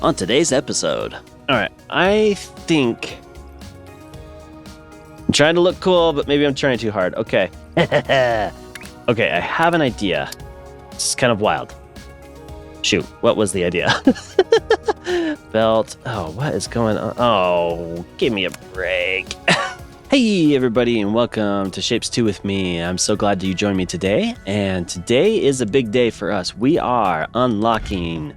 on today's episode. All right, I think I'm trying to look cool, but maybe I'm trying too hard. Okay. Okay, I have an idea. It's kind of wild. Shoot, what was the idea? Belt. Oh, what is going on? Oh, give me a break. Hey, everybody, and welcome to Shapez 2 with me. I'm so glad you joined me today. And today is a big day for us. We are unlocking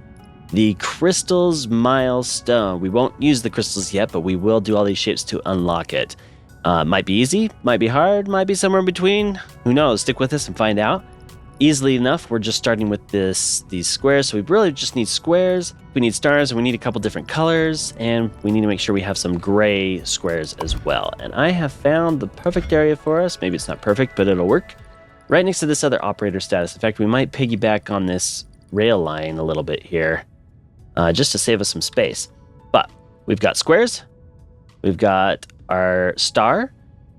the crystals milestone. We won't use the crystals yet, but we will do all these shapes to unlock it. Might be easy, might be hard, might be somewhere in between. Who knows? Stick with us and find out. Easily enough, we're just starting with these squares, so we really just need squares, we need stars, and we need a couple different colors, and we need to make sure we have some gray squares as well. And I have found the perfect area for us. Maybe it's not perfect, but it'll work. Right next to this other operator status. In fact, we might piggyback on this rail line a little bit here, just to save us some space. But we've got squares, we've got our star,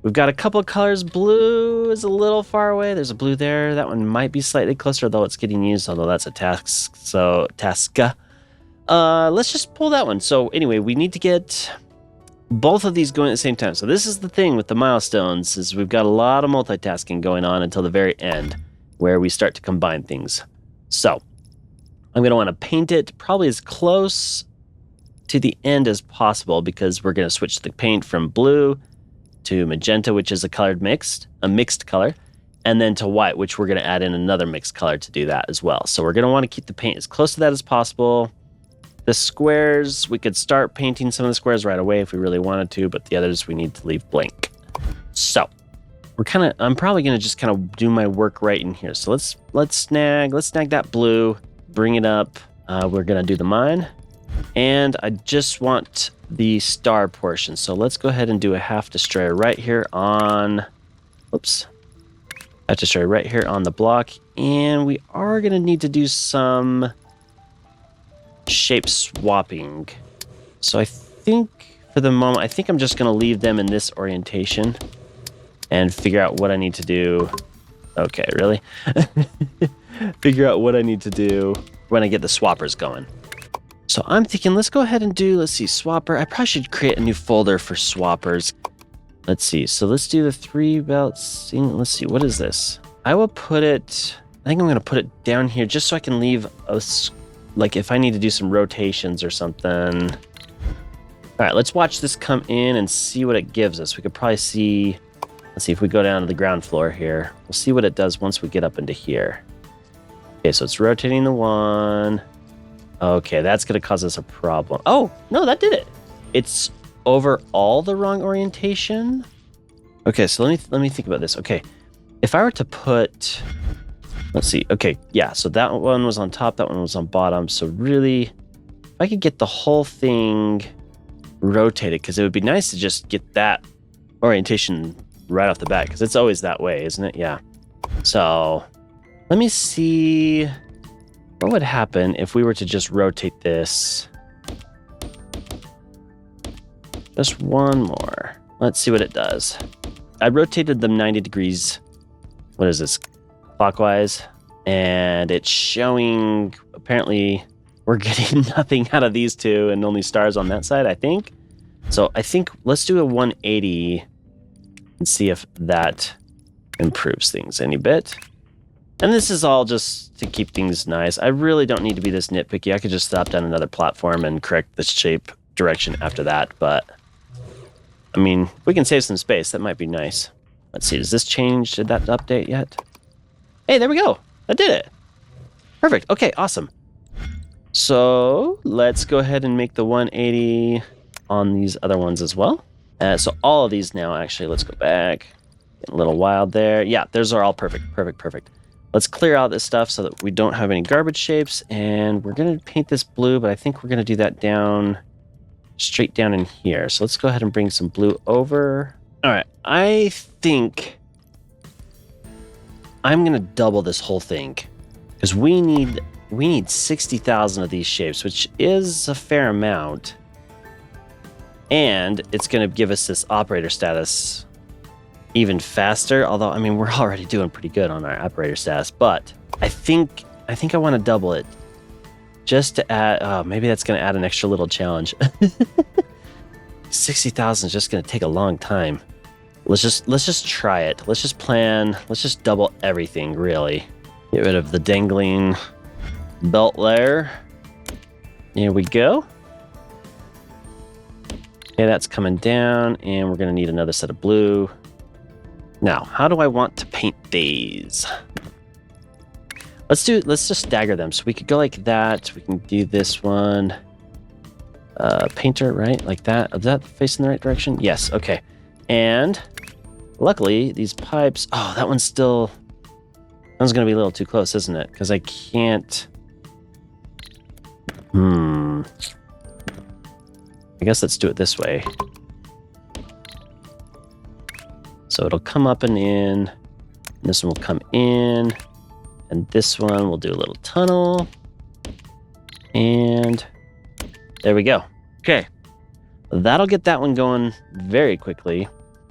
we've got a couple of colors. Blue is a little far away. There's a blue there. That one might be slightly closer, though it's getting used, although that's a task. So, Tasca. Let's just pull that one. So, anyway, we need to get both of these going at the same time. So, this is the thing with the milestones, is we've got a lot of multitasking going on until the very end, where we start to combine things. So, I'm going to want to paint it probably as close to the end as possible, because we're going to switch the paint from blue to magenta, which is a mixed color, and then to white, which we're going to add in another mixed color to do that as well. So we're going to want to keep the paint as close to that as possible. The squares, we could start painting some of the squares right away if we really wanted to, but the others we need to leave blank. So I'm probably going to just kind of do my work right in here. So let's snag that blue, bring it up. We're going to do the mine, and I just want the star portion. So let's go ahead and do a half destroyer right here on, half destroyer right here on the block. And we are going to need to do some shape swapping. So I think for the moment, I think I'm just going to leave them in this orientation and figure out what I need to do. Okay, really? Figure out what I need to do when I get the swappers going. So I'm thinking, let's go ahead and do, swapper. I probably should create a new folder for swappers. Let's see. So let's do the 3 belts. Let's see. What is this? I think I'm going to put it down here just so I can leave us, like if I need to do some rotations or something. All right, let's watch this come in and see what it gives us. We could probably see, let's see if we go down to the ground floor here. We'll see what it does once we get up into here. Okay, so it's rotating the one. Okay, that's going to cause us a problem. Oh, no, that did it. It's overall the wrong orientation. Okay, so let me think about this. Okay, if I were to put, let's see. Okay, yeah, so that one was on top, that one was on bottom. So really, if I could get the whole thing rotated, because it would be nice to just get that orientation right off the bat, because it's always that way, isn't it? Yeah. So let me see. What would happen if we were to just rotate this? Just one more. Let's see what it does. I rotated them 90 degrees. What is this? Clockwise. And it's showing, apparently, we're getting nothing out of these two and only stars on that side, I think. So I think let's do a 180 and see if that improves things any bit. And this is all just to keep things nice. I really don't need to be this nitpicky. I could just stop down another platform and correct the shape direction after that. But, I mean, we can save some space. That might be nice. Let's see. Does this change? Did that update yet? Hey, there we go. I did it. Perfect. Okay, awesome. So let's go ahead and make the 180 on these other ones as well. So all of these now, actually, let's go back. Getting a little wild there. Yeah, those are all perfect. Perfect. Let's clear out this stuff so that we don't have any garbage shapes. And we're going to paint this blue, but I think we're going to do that straight down in here. So let's go ahead and bring some blue over. All right. I think I'm going to double this whole thing, because we need 60,000 of these shapes, which is a fair amount. And it's going to give us this operator status even faster. Although, I mean, we're already doing pretty good on our operator status, but I think I want to double it just to add. Oh, maybe that's going to add an extra little challenge. 60,000 is just going to take a long time. Let's just try it. Let's just plan. Let's just double everything, really. Get rid of the dangling belt layer. Here we go. Okay, that's coming down, and we're going to need another set of blue. Now, how do I want to paint these? Let's just stagger them. So we could go like that. We can do this one. Painter, right? Like that. Is that facing the right direction? Yes. Okay. And luckily, these pipes. Oh, that one's still. That one's gonna be a little too close, isn't it? Because I can't. I guess let's do it this way. So it'll come up and in. And this one will come in. And this one will do a little tunnel. And there we go. Okay. That'll get that one going very quickly.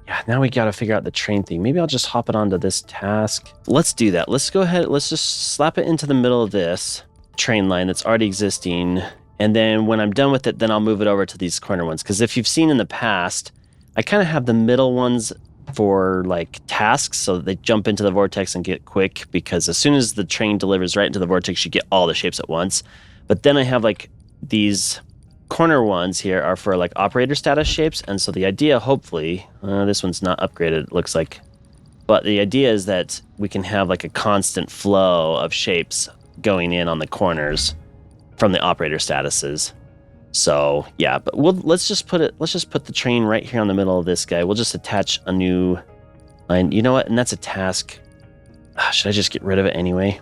Yeah, now we got to figure out the train thing. Maybe I'll just hop it onto this task. Let's do that. Let's go ahead. Let's just slap it into the middle of this train line that's already existing. And then when I'm done with it, then I'll move it over to these corner ones. Because if you've seen in the past, I kind of have the middle ones for like tasks so that they jump into the vortex and get quick, because as soon as the train delivers right into the vortex, you get all the shapes at once. But then I have like these corner ones here are for like operator status shapes. And so the idea, hopefully, this one's not upgraded, it looks like, but the idea is that we can have like a constant flow of shapes going in on the corners from the operator statuses. So yeah, but let's just put the train right here on the middle of this guy. We'll just attach a new line. You know what? And that's a task. Should I just get rid of it anyway?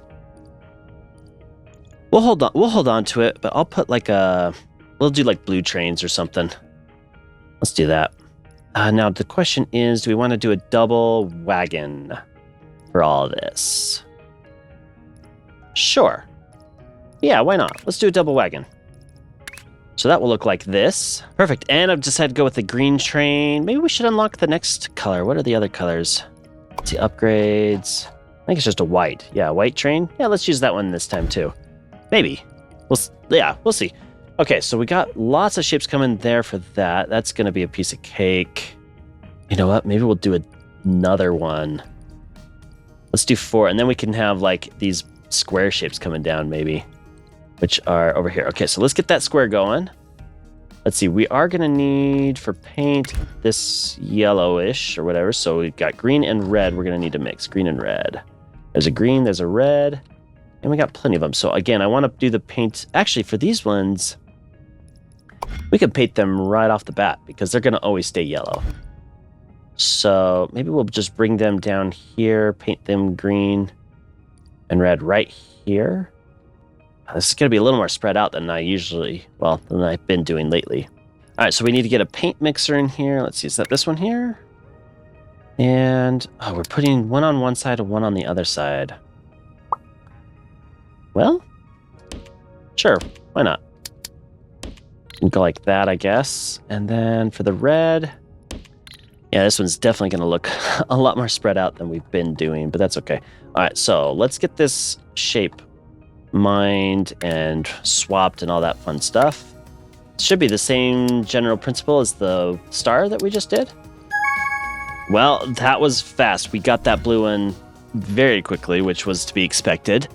We'll hold on to it, but I'll put like we'll do like blue trains or something. Let's do that. Now the question is, do we want to do a double wagon for all of this? Sure. Yeah, why not? Let's do a double wagon. So that will look like this. Perfect. And I've decided to go with the green train. Maybe we should unlock the next color. What are the other colors? Let's see, upgrades. I think it's just a white. Yeah, white train. Yeah, let's use that one this time too. Maybe. We'll see. Okay, so we got lots of shapes coming there for that. That's going to be a piece of cake. You know what? Maybe we'll do another one. Let's do 4, and then we can have like these square shapes coming down maybe, which are over here. Okay, so let's get that square going. Let's see, we are going to need for paint this yellowish or whatever. So we've got green and red. We're going to need to mix green and red. There's a green, there's a red, and we got plenty of them. So again, I want to do the paint. Actually, for these ones, we can paint them right off the bat because they're going to always stay yellow. So maybe we'll just bring them down here, paint them green and red right here. This is going to be a little more spread out than than I've been doing lately. All right, so we need to get a paint mixer in here. Let's see, is that this one here? And we're putting one on one side and one on the other side. Well, sure, why not? We can go like that, I guess. And then for the red, yeah, this one's definitely going to look a lot more spread out than we've been doing, but that's okay. All right, so let's get this shape mined and swapped and all that fun stuff. It should be the same general principle as the star that we just did. Well, that was fast. We got that blue one very quickly, which was to be expected.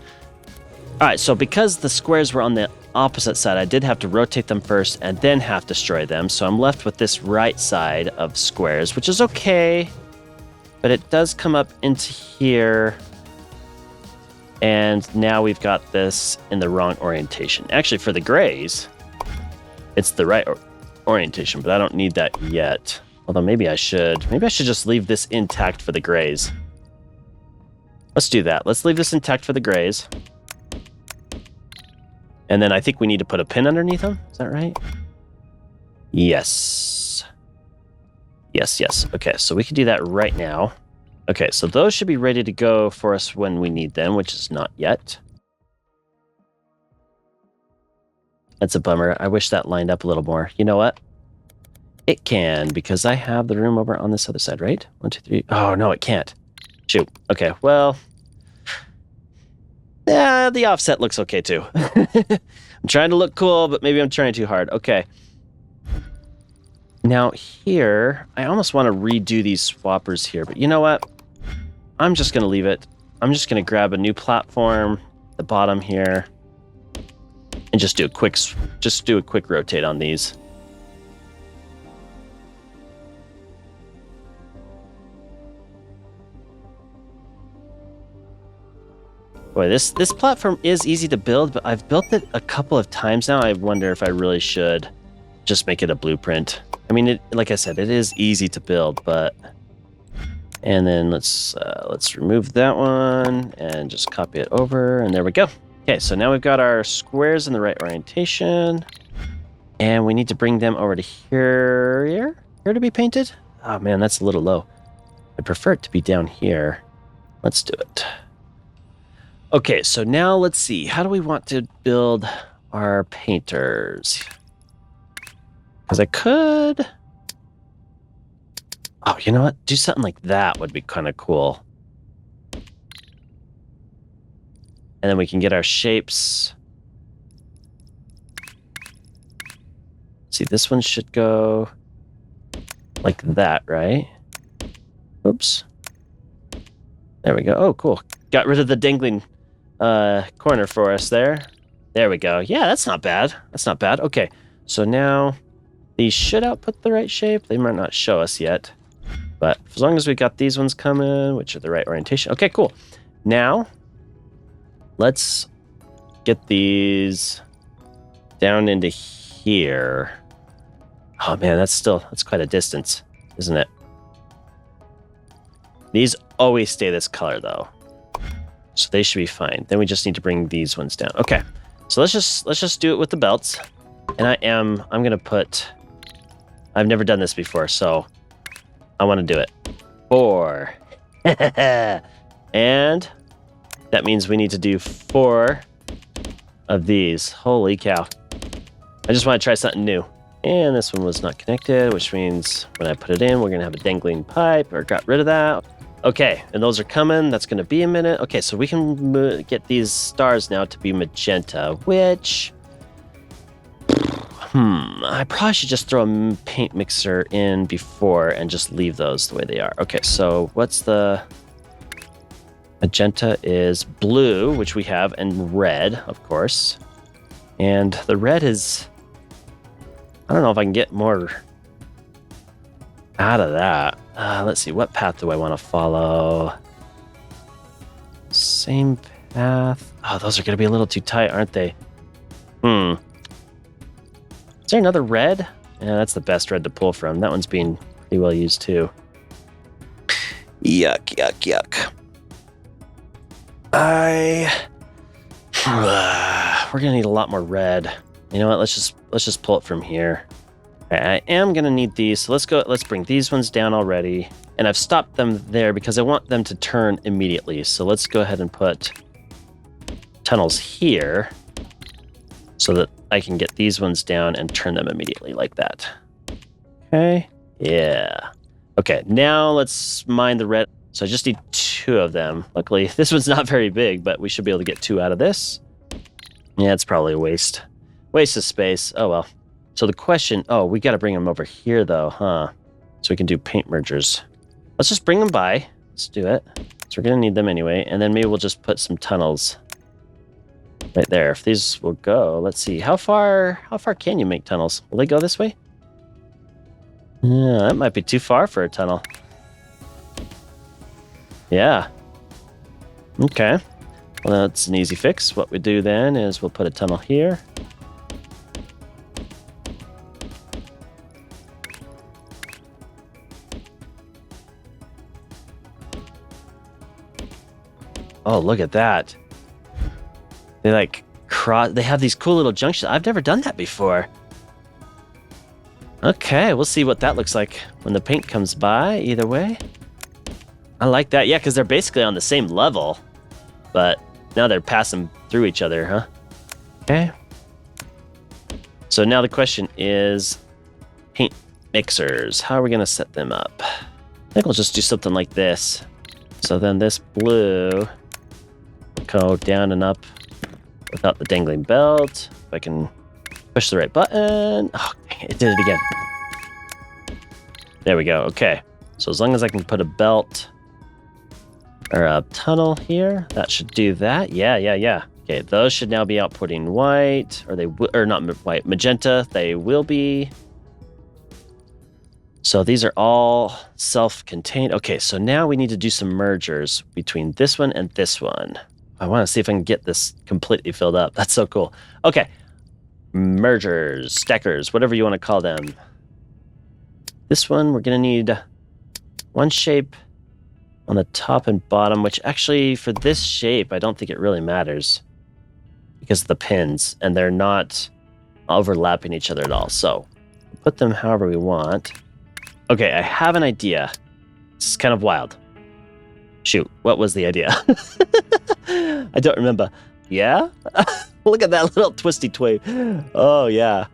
All right, so because the squares were on the opposite side, I did have to rotate them first and then half destroy them. So I'm left with this right side of squares, which is okay, but it does come up into here. And now we've got this in the wrong orientation. Actually, for the grays, it's the right orientation, but I don't need that yet. Although maybe I should. Maybe I should just leave this intact for the grays. Let's do that. Let's leave this intact for the grays. And then I think we need to put a pin underneath them. Is that right? Yes. Yes. Okay, so we can do that right now. Okay, so those should be ready to go for us when we need them, which is not yet. That's a bummer. I wish that lined up a little more. You know what? It can, because I have the room over on this other side, right? 1, 2, 3. Oh, no, it can't. Shoot. Okay, well... yeah, the offset looks okay, too. I'm trying to look cool, but maybe I'm trying too hard. Okay. Now here, I almost want to redo these swappers here, but you know what? I'm just going to leave it. I'm just going to grab a new platform, the bottom here, and just do a quick rotate on these. Boy, this platform is easy to build, but I've built it a couple of times now. I wonder if I really should just make it a blueprint. I mean, like I said, it is easy to build, but... And then let's remove that one and just copy it over, and there we go. Okay, so now we've got our squares in the right orientation, and we need to bring them over to here to be painted. Oh man, that's a little low. I'd prefer it to be down here. Let's do it. Okay, so now let's see. How do we want to build our painters? Because I could... Oh, you know what? Do something like that would be kind of cool. And then we can get our shapes. See, this one should go like that, right? Oops. There we go. Oh, cool. Got rid of the dangling corner for us there. There we go. Yeah, that's not bad. That's not bad. Okay, so now these should output the right shape. They might not show us yet. But as long as we got these ones coming, which are the right orientation. Okay, cool. Now, let's get these down into here. Oh man, that's quite a distance, isn't it? These always stay this color though. So they should be fine. Then we just need to bring these ones down. Okay. So let's just do it with the belts. And I'm gonna put, I've never done this before, so I want to do it. 4. And that means we need to do 4 of these. Holy cow. I just want to try something new. And this one was not connected, which means when I put it in, we're going to have a dangling pipe, or got rid of that. Okay, and those are coming. That's going to be a minute. Okay, so we can get these stars now to be magenta, which... I probably should just throw a paint mixer in before and just leave those the way they are. Okay, so what's the... Magenta is blue, which we have, and red, of course. And the red is... I don't know if I can get more out of that. Let's see, what path do I want to follow? Same path. Oh, those are going to be a little too tight, aren't they? Is there another red? Yeah, that's the best red to pull from. That one's being pretty well used too. Yuck, yuck, yuck. We're gonna need a lot more red. You know what? Let's just pull it from here. I am gonna need these, so let's bring these ones down already. And I've stopped them there because I want them to turn immediately. So let's go ahead and put tunnels here so that I can get these ones down and turn them immediately like that. Okay, yeah. Okay, now let's mine the red. So I just need 2 of them. Luckily, this one's not very big, but we should be able to get 2 out of this. Yeah, it's probably a waste. Waste of space. Oh, well. So the question... Oh, we got to bring them over here, though, huh? So we can do paint mergers. Let's just bring them by. Let's do it. So we're going to need them anyway. And then maybe we'll just put some tunnels right there. If these will go, let's see. How far can you make tunnels? Will they go this way? Yeah, that might be too far for a tunnel. Yeah. Okay. Well, that's an easy fix. What we do then is we'll put a tunnel here. Oh, look at that. They like they have these cool little junctions. I've never done that before. Okay, we'll see what that looks like when the paint comes by, either way. I like that. Yeah, because they're basically on the same level, but now they're passing through each other, huh? Okay. So now the question is paint mixers. How are we going to set them up? I think we'll just do something like this. So then this blue will go down and up without the dangling belt. If I can push the right button. Oh, dang it did it again. There we go. Okay. So as long as I can put a belt or a tunnel here, that should do that. Yeah. Okay, those should now be outputting white, or not white, magenta. They will be. So these are all self-contained. Okay, so now we need to do some mergers between this one and this one. I want to see if I can get this completely filled up. That's so cool. Okay, mergers, stackers, whatever you want to call them. This one, we're going to need one shape on the top and bottom, which actually for this shape, I don't think it really matters because of the pins, and they're not overlapping each other at all. So put them however we want. Okay, I have an idea. This is kind of wild. Shoot, what was the idea? I don't remember. Yeah? Look at that little twisty twig. Oh, yeah.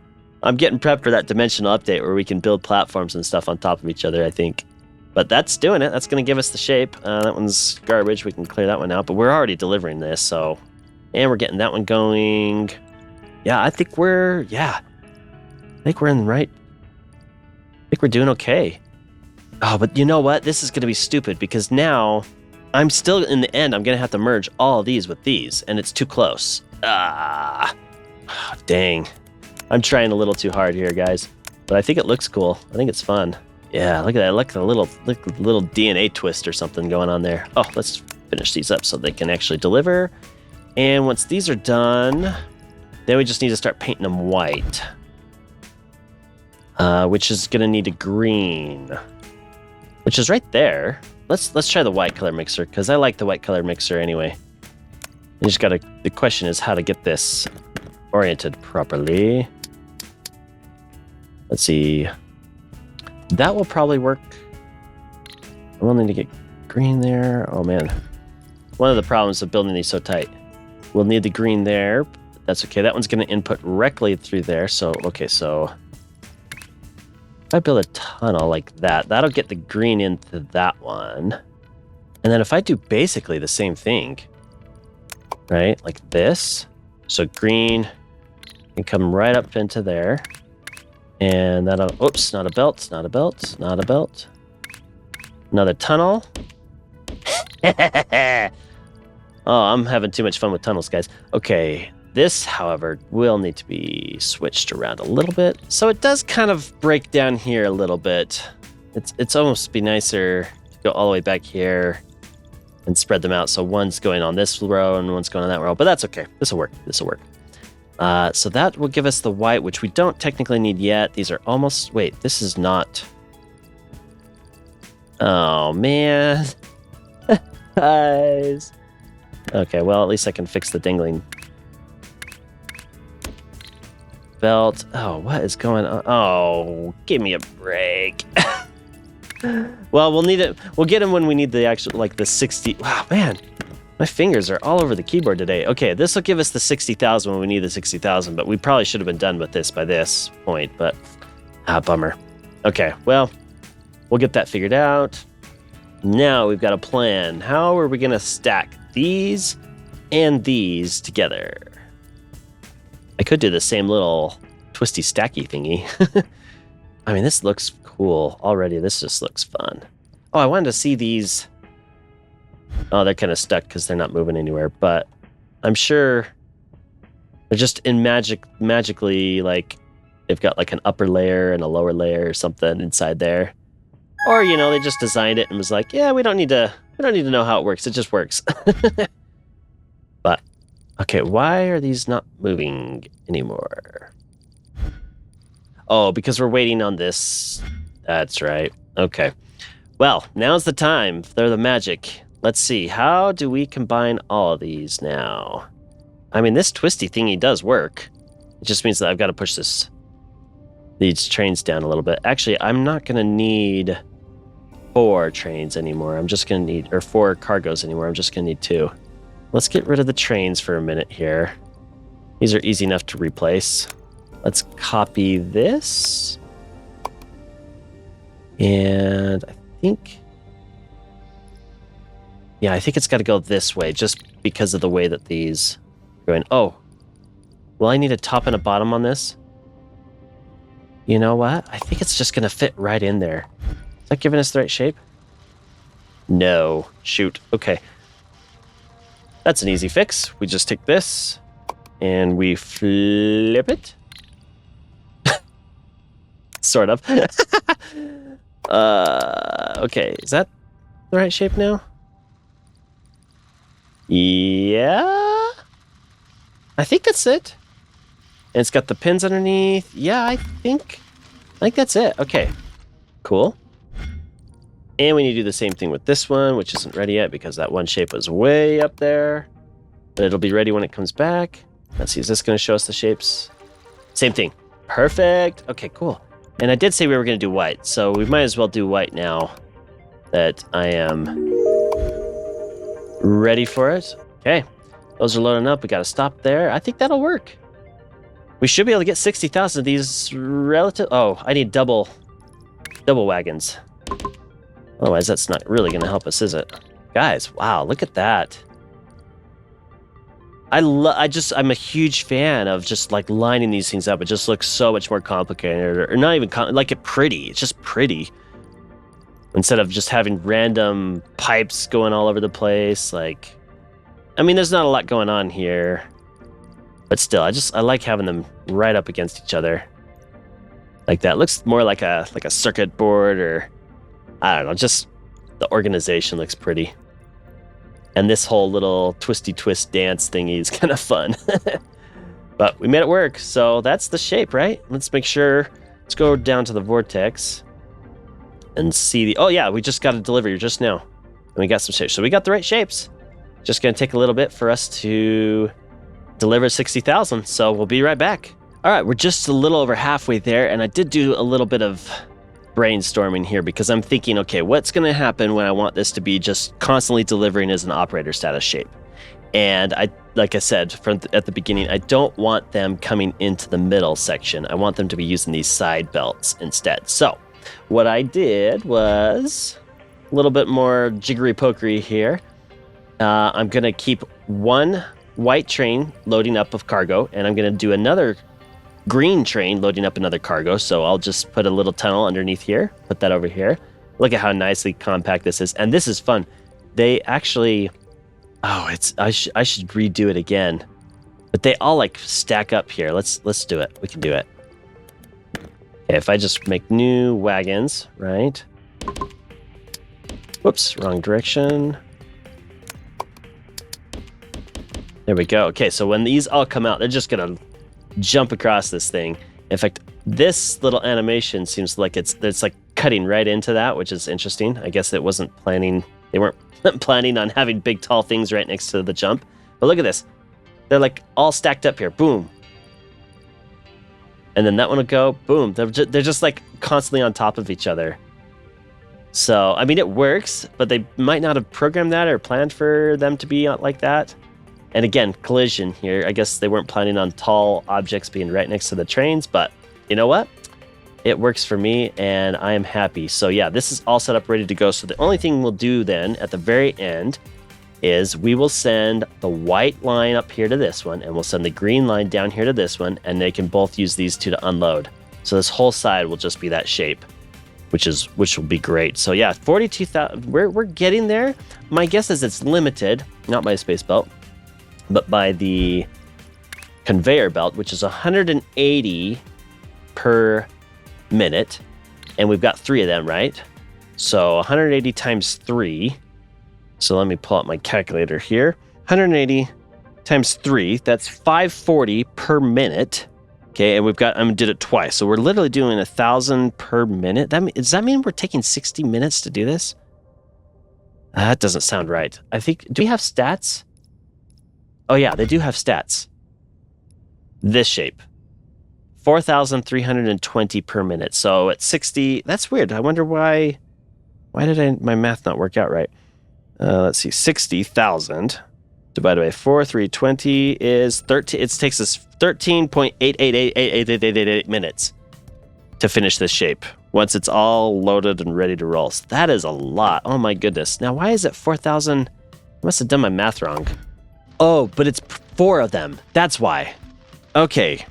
I'm getting prepped for that dimensional update where we can build platforms and stuff on top of each other, I think. But that's doing it. That's going to give us the shape. That one's garbage. We can clear that one out. But we're already delivering this, so... And we're getting that one going. Yeah, I think we're... Yeah. I think we're in the right... I think we're doing okay. Oh, but you know what? This is going to be stupid because now I'm still, in the end, I'm going to have to merge all of these with these, and it's too close. Ah, oh, dang. I'm trying a little too hard here, guys. But I think it looks cool. I think it's fun. Yeah, look at that. Look at the little DNA twist or something going on there. Oh, let's finish these up so they can actually deliver. And once these are done, then we just need to start painting them white. Which is going to need a green, which is right there. Let's try the white color mixer because I like the white color mixer anyway. You just gotta. The question is how to get this oriented properly. Let's see. That will probably work. I will need to get green there. Oh man, one of the problems of building these so tight. We'll need the green there. That's okay. That one's going to input directly through there. So okay, so. If I build a tunnel like that, that'll get the green into that one. And then if I do basically the same thing, right, like this, so green can come right up into there. And that'll, oops, not a belt, not a belt, not a belt. Another tunnel. Oh, I'm having too much fun with tunnels, guys. Okay. This, however, will need to be switched around a little bit. So it does kind of break down here a little bit. It's almost be nicer to go all the way back here and spread them out. So one's going on this row and one's going on that row, but that's okay. This will work. This will work. So that will give us the white, which we don't technically need yet. These are almost, wait, this is not. Oh, man. Guys. Okay, well, at least I can fix the dangling belt. Oh, what is going on? Oh, give me a break. Well, we'll need it. We'll get him when we need the actual, like the 60. Wow, man. My fingers are all over the keyboard today. Okay, this will give us the 60,000 when we need the 60,000, but we probably should have been done with this by this point, but bummer. Okay, well, we'll get that figured out. Now we've got a plan. How are we going to stack these and these together? I could do the same little Twisty Stacky Thingy. I mean, this looks cool already. This just looks fun. Oh, I wanted to see these. Oh, they're kind of stuck because they're not moving anywhere, but I'm sure they're just in magically, like, they've got like an upper layer and a lower layer or something inside there. Or, you know, they just designed it and was like, yeah, we don't need to know how it works. It just works. But okay, why are these not moving anymore? Oh, because we're waiting on this. That's right. Okay. Well, now's the time. They're the magic. Let's see. How do we combine all of these now? I mean, this twisty thingy does work. It just means that I've got to push these trains down a little bit. Actually, I'm not going to need 4 trains anymore. I'm just going to need, or 4 cargos anymore. I'm just going to need 2. Let's get rid of the trains for a minute here. These are easy enough to replace. Let's copy this. And I think it's got to go this way just because of the way that these are going. Oh, Will I need a top and a bottom on this? You know what? I think it's just going to fit right in there. Is that giving us the right shape? No. Shoot. Okay. That's an easy fix. We just take this and we flip it. Sort of. Okay. Is that the right shape now? Yeah. I think that's it. And it's got the pins underneath. Yeah, I think that's it. Okay. Cool. And we need to do the same thing with this one, which isn't ready yet because that one shape was way up there. But it'll be ready when it comes back. Let's see, is this going to show us the shapes? Same thing. Perfect. Okay, cool. And I did say we were going to do white, so we might as well do white now that I am ready for it. Okay, those are loading up. We got to stop there. I think that'll work. We should be able to get 60,000 of these relative... Oh, I need double wagons. Otherwise, that's not really going to help us, is it? Guys, wow, look at that. I'm a huge fan of just like lining these things up. It just looks so much more complicated, or not even like it pretty. It's just pretty. Instead of just having random pipes going all over the place. Like, I mean, there's not a lot going on here, but still, I like having them right up against each other. Like that. Looks more like a circuit board, or I don't know, just the organization looks pretty. And this whole little twisty twist dance thingy is kind of fun. But we made it work, so that's the shape, right? Let's make sure, let's go down to the vortex and see the, oh yeah, we just got a delivery just now. And we got some shapes, so we got the right shapes. Just gonna take a little bit for us to deliver 60,000, so we'll be right back. All right, we're just a little over halfway there, and I did do a little bit of brainstorming here because I'm thinking, okay, what's going to happen when I want this to be just constantly delivering as an operator status shape? And like I said at the beginning, I don't want them coming into the middle section. I want them to be using these side belts instead. So what I did was a little bit more jiggery pokery here. I'm going to keep one white train loading up of cargo, and I'm going to do another green train loading up another cargo. So I'll just put a little tunnel underneath here, put that over here. Look at how nicely compact this is. And this is fun. They actually, I should redo it again, but they all like stack up here. Let's do it. We can do it. Okay, if I just make new wagons, right? Whoops, wrong direction. There we go. Okay, so when these all come out, they're just gonna jump across this thing. In fact, this little animation seems like it's like cutting right into that, which is interesting. I guess they weren't planning on having big tall things right next to the jump. But look at this. They're like all stacked up here. Boom. And then that one will go, boom. They're just like constantly on top of each other. So, I mean, it works, but they might not have programmed that or planned for them to be like that. And again, collision here. I guess they weren't planning on tall objects being right next to the trains, but you know what? It works for me, and I am happy. So yeah, this is all set up, ready to go. So the only thing we'll do then at the very end is we will send the white line up here to this one, and we'll send the green line down here to this one, and they can both use these two to unload. So this whole side will just be that shape, which will be great. So yeah, 42,000. We're getting there. My guess is it's limited, not by a space belt, but by the conveyor belt, which is 180 per minute. And we've got 3 of them, right? So 180 times 3. So let me pull out my calculator here. 180 times 3, that's 540 per minute. Okay, and I did it twice. So we're literally doing 1,000 per minute. Does that mean we're taking 60 minutes to do this? That doesn't sound right. I think, do we have stats? Oh yeah, they do have stats. This shape. 4,320 per minute. So at 60, that's weird. I wonder why did my math not work out right? Let's see, 60,000 divided by 4,320 is 13. It takes us 13.88888888 minutes to finish this shape once it's all loaded and ready to roll. So that is a lot. Oh my goodness. Now, why is it 4,000? I must have done my math wrong. Oh, but it's 4 of them. That's why. Okay.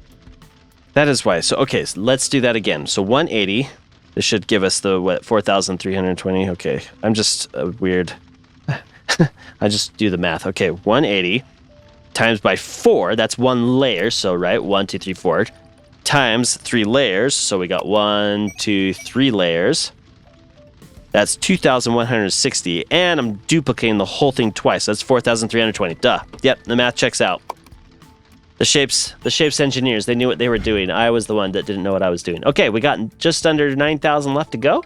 That is why. So, okay, so let's do that again. So 180. This should give us the, what, 4,320? Okay, I'm just weird. I just do the math. Okay, 180 times by 4, that's 1 layer. So, right, 1, 2, 3, 4. Times 3 layers. So we got 1, 2, 3 layers. That's 2,160. And I'm duplicating the whole thing twice. That's 4,320. Duh. Yep, the math checks out. The shapes engineers, they knew what they were doing. I was the one that didn't know what I was doing. Okay, we got just under 9,000 left to go,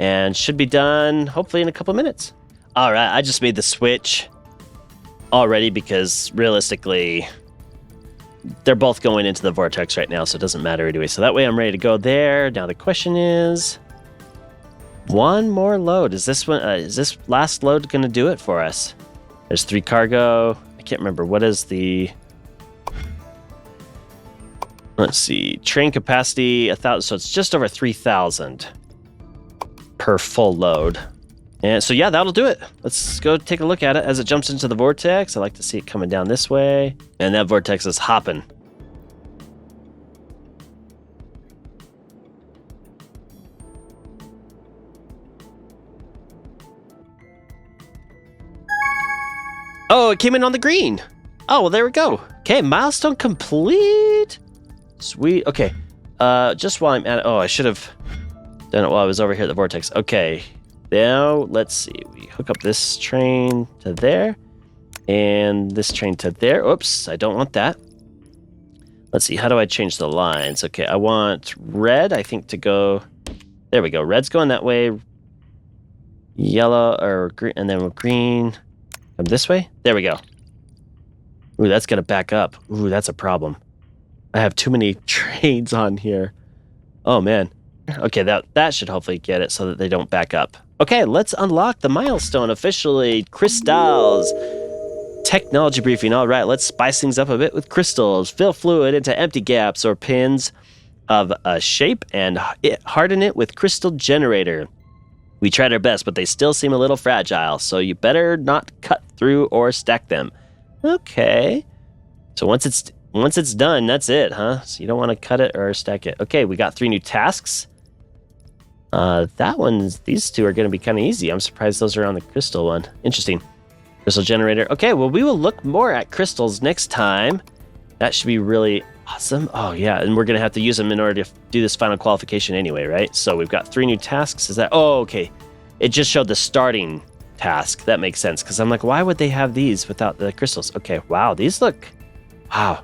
and should be done hopefully in a couple minutes. All right, I just made the switch already because realistically, they're both going into the vortex right now, so it doesn't matter anyway. So that way I'm ready to go there. Now the question is, one more load. Is this one? Is this last load going to do it for us? There's 3 cargo. I can't remember. What is the... Let's see, train capacity 1,000, so it's just over 3,000 per full load. And so yeah, that'll do it. Let's go take a look at it as it jumps into the vortex. I like to see it coming down this way, and that vortex is hopping. Oh, it came in on the green. Oh, well, there we go. Okay, milestone complete. Sweet. Okay. Just while I'm at it. Oh, I should have done it while I was over here at the vortex. Okay. Now, let's see. We hook up this train to there. And this train to there. Oops, I don't want that. Let's see. How do I change the lines? Okay, I want red, I think, to go... There we go. Red's going that way. Yellow, or green, and then green. Come this way. There we go. Ooh, that's going to back up. Ooh, that's a problem. I have too many trains on here. Oh, man. Okay, that should hopefully get it so that they don't back up. Okay, let's unlock the milestone officially. Crystals. Technology briefing. All right, let's spice things up a bit with crystals. Fill fluid into empty gaps or pins of a shape and harden it with crystal generator. We tried our best, but they still seem a little fragile, so you better not cut through or stack them. Okay. So once it's done, that's it, huh? So you don't want to cut it or stack it. Okay, we got 3 new tasks. These 2 are going to be kind of easy. I'm surprised those are on the crystal one. Interesting. Crystal generator. Okay, well, we will look more at crystals next time. That should be really awesome. Oh, yeah, and we're going to have to use them in order to do this final qualification anyway, right? So we've got 3 new tasks. Is that... Oh, okay. It just showed the starting task. That makes sense, because I'm like, why would they have these without the crystals? Okay, wow, these look... Wow.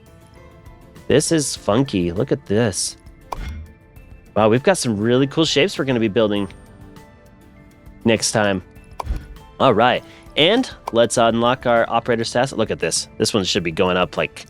This is funky. Look at this. Wow, we've got some really cool shapes we're going to be building next time. All right. And let's unlock our operator stats. Look at this. This one should be going up like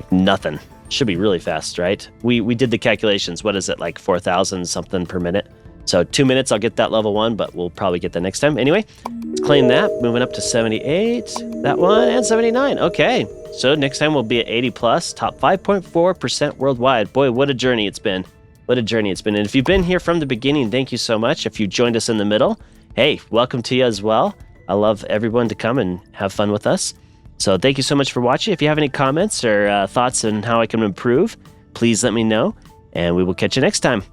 nothing. Should be really fast, right? We did the calculations. What is it, like 4,000 something per minute? So 2 minutes, I'll get that level 1, but we'll probably get that next time. Anyway, let's claim that. Moving up to 78. That one, and 79. Okay. So next time we'll be at 80 plus, top 5.4% worldwide. Boy, what a journey it's been. What a journey it's been. And if you've been here from the beginning, thank you so much. If you joined us in the middle, hey, welcome to you as well. I love everyone to come and have fun with us. So thank you so much for watching. If you have any comments or thoughts on how I can improve, please let me know, and we will catch you next time.